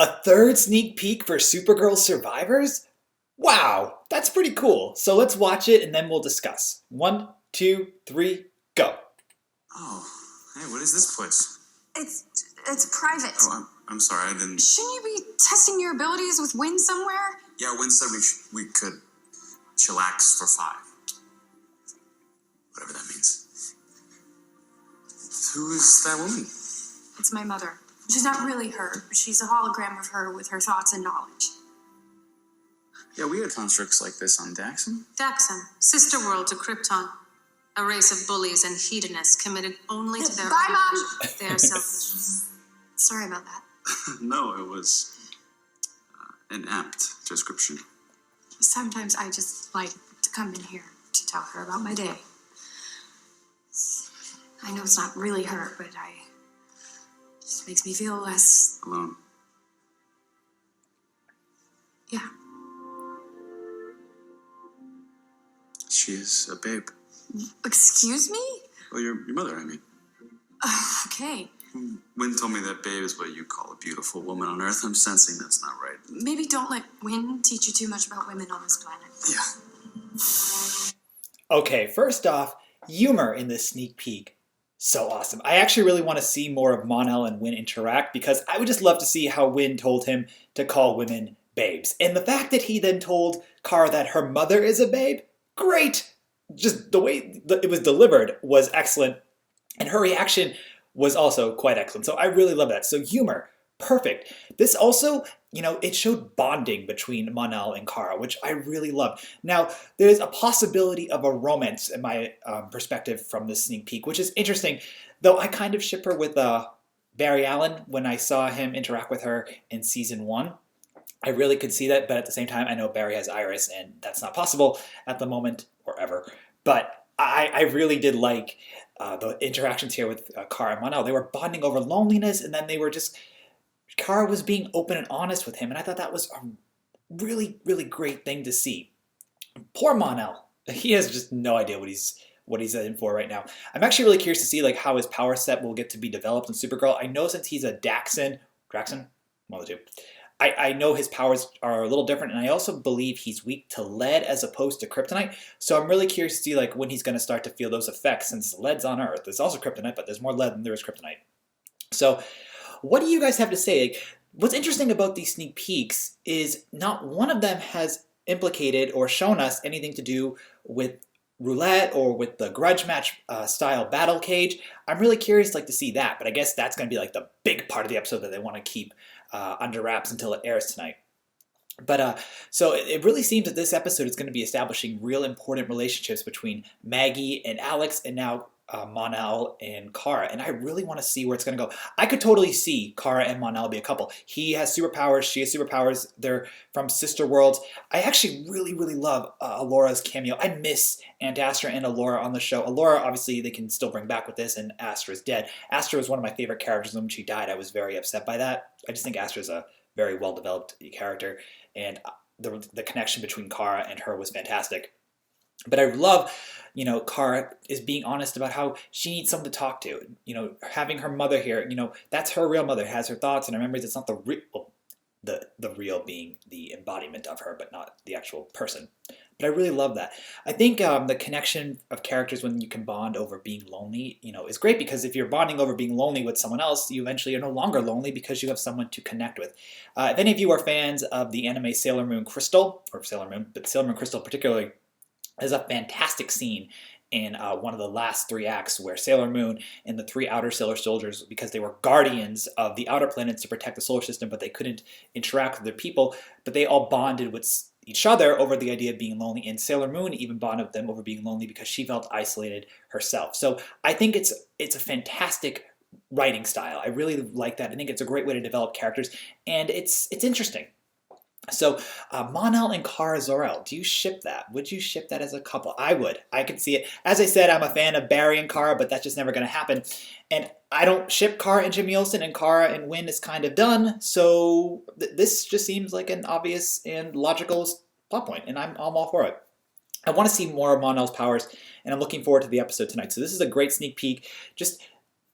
A third sneak peek for Supergirl Survivors? Wow, that's pretty cool. So let's watch it and then we'll discuss. One, two, three, go. Oh, hey, what is this place? It's private. Oh, I'm sorry, I didn't... Shouldn't you be testing your abilities with Win somewhere? Yeah, Win said we could chillax for 5. Whatever that means. Who is that woman? It's my mother. She's not really her. She's a hologram of her with her thoughts and knowledge. Yeah, we had constructs like this on Daxon. Daxon, sister world to Krypton. A race of bullies and hedonists committed only to their Bye, own Mom. pleasure. They are selfish. Sorry about that. No, it was an apt description. Sometimes I just like to come in here to tell her about my day. I know it's not really her, but it just makes me feel less... Alone. Yeah. She is a babe. Excuse me? Well, your mother, I mean. Okay. Win told me that babe is what you call a beautiful woman on Earth. I'm sensing that's not right. Maybe don't let Win teach you too much about women on this planet. Yeah. Okay, first off, humor in this sneak peek. So awesome. I actually really want to see more of Mon-El and Win interact because I would just love to see how Win told him to call women babes. And the fact that he then told Kara that her mother is a babe, great! Just the way it was delivered was excellent. And her reaction was also quite excellent. So I really love that. So humor, perfect. This also, it showed bonding between Mon-El and Kara, which I really loved. Now, there's a possibility of a romance in my perspective from this sneak peek, which is interesting, though I kind of ship her with Barry Allen when I saw him interact with her in season 1. I really could see that, but at the same time, I know Barry has Iris, and that's not possible at the moment or ever. But I really did like the interactions here with Kara and Mon-El. They were bonding over loneliness, and then Kara was being open and honest with him, and I thought that was a really, really great thing to see. Poor Mon-El. He has just no idea what he's in for right now. I'm actually really curious to see how his power set will get to be developed in Supergirl. I know since he's a Draxon, one of the two, I know his powers are a little different, and I also believe he's weak to lead as opposed to kryptonite. So I'm really curious to see when he's going to start to feel those effects, since lead's on Earth. There's also kryptonite, but there's more lead than there is kryptonite. So what do you guys have to say? What's interesting about these sneak peeks is not one of them has implicated or shown us anything to do with roulette or with the grudge match style battle cage. I'm really curious to see that, but I guess that's going to be the big part of the episode that they want to keep under wraps until it airs tonight. But so it really seems that this episode is going to be establishing real important relationships between Maggie and Alex, and now Mon-El and Kara, and I really want to see where it's going to go. I could totally see Kara and Mon-El be a couple. He has superpowers, she has superpowers, they're from sister worlds. I actually really, really love Alora's cameo. I miss Aunt Astra and Alora on the show. Alora, obviously, they can still bring back with this, and Astra's dead. Astra was one of my favorite characters, and when she died, I was very upset by that. I just think Astra's a very well-developed character, and the connection between Kara and her was fantastic. But I love, Kara is being honest about how she needs someone to talk to. Having her mother here, that's her real mother, has her thoughts and her memories. It's not the real being the embodiment of her, but not the actual person. But I really love that. I think the connection of characters when you can bond over being lonely, is great, because if you're bonding over being lonely with someone else, you eventually are no longer lonely because you have someone to connect with. If any of you are fans of the anime Sailor Moon Crystal, but Sailor Moon Crystal particularly, there's a fantastic scene in one of the last 3 acts where Sailor Moon and the 3 outer Sailor soldiers, because they were guardians of the outer planets to protect the solar system, but they couldn't interact with their people, but they all bonded with each other over the idea of being lonely, and Sailor Moon even bonded with them over being lonely because she felt isolated herself. So I think it's a fantastic writing style. I really like that. I think it's a great way to develop characters, and it's interesting. So, Mon-El and Kara Zor-El, do you ship that? Would you ship that as a couple? I would. I could see it. As I said, I'm a fan of Barry and Kara, but that's just never going to happen. And I don't ship Kara and Jimmy Olsen, and Kara and Win is kind of done, so this just seems like an obvious and logical plot point, and I'm all for it. I want to see more of Mon-El's powers, and I'm looking forward to the episode tonight. So this is a great sneak peek. Just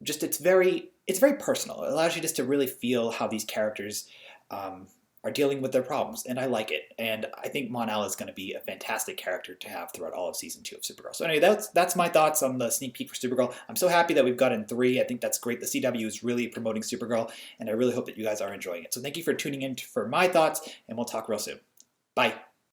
it's very personal. It allows you just to really feel how these characters are dealing with their problems, and I like it. And I think Mon-El is going to be a fantastic character to have throughout all of season 2 of Supergirl. So anyway, that's my thoughts on the sneak peek for Supergirl. I'm so happy that we've gotten 3. I think that's great. The CW is really promoting Supergirl, and I really hope that you guys are enjoying it. So thank you for tuning in for my thoughts, and we'll talk real soon. Bye.